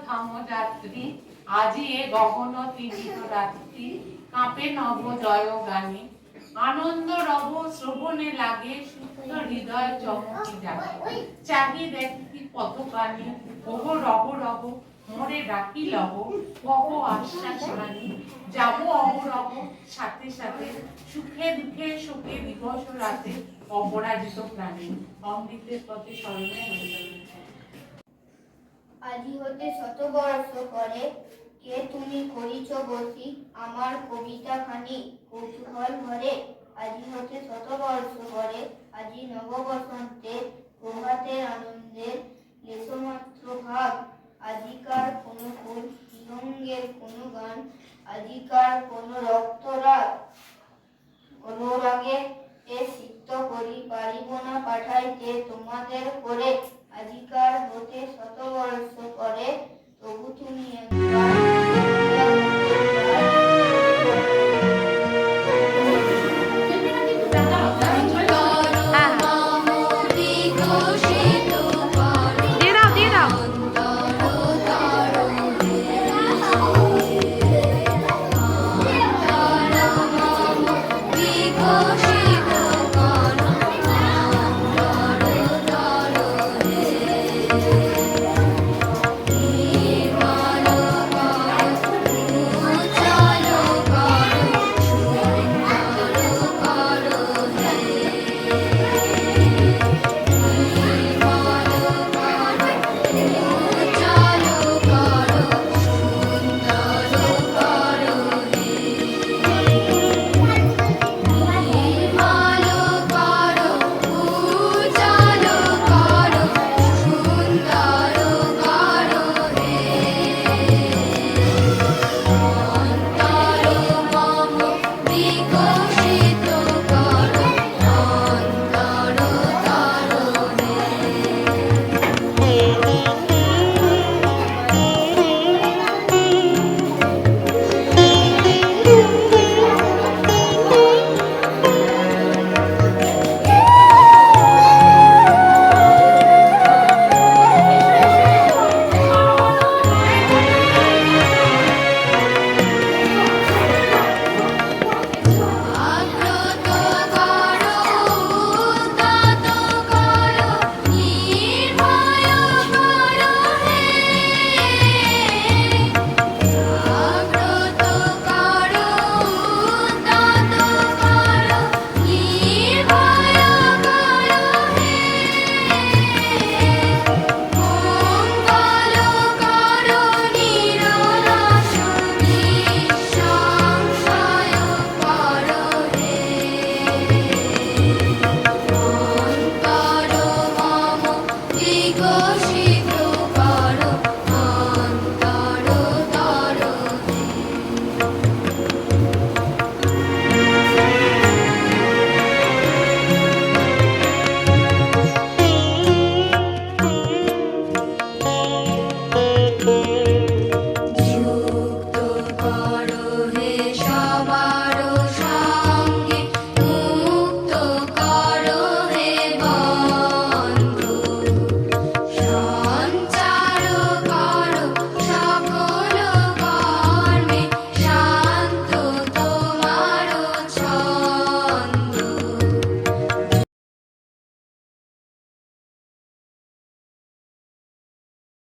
থাম যাত্রী, আজি এ গগন তীরিত রাত্রি, কাঁপে নব জয় গানে, আনন্দ রব শ্রবণে লাগে, সুপ্ত হৃদয় চমকি জাগে। চাহি দেখি পথখানি, ওগো রব রব মোরে ডাকি লব, কহ আশ্বাস বাণী, যাব অহরহ সাথে সাথে, সুখে দুঃখে শোকে দিবস রাতে, অপরাজিত প্রাণী। অমৃতের পথে স্মরণে হয়ে যাবে। আজি হতে শতবর্ষ পরে কে তুমি করিছ বসি আমার কবিতা খানি কৌতূহল ভরে। আজি হতে শতবর্ষ পরে আজি নব বসন্তে প্রভাতের আনন্দের লেশমাত্র ভাব। আজিকার কোন ফুল বিহঙ্গের কোন গান, আজিকার কোন রক্তরাগ অনুরাগে এ সিক্ত করি পারিব না পাঠাইতে তোমাদের করে। আজিকার হতে শতবর্ষ পরে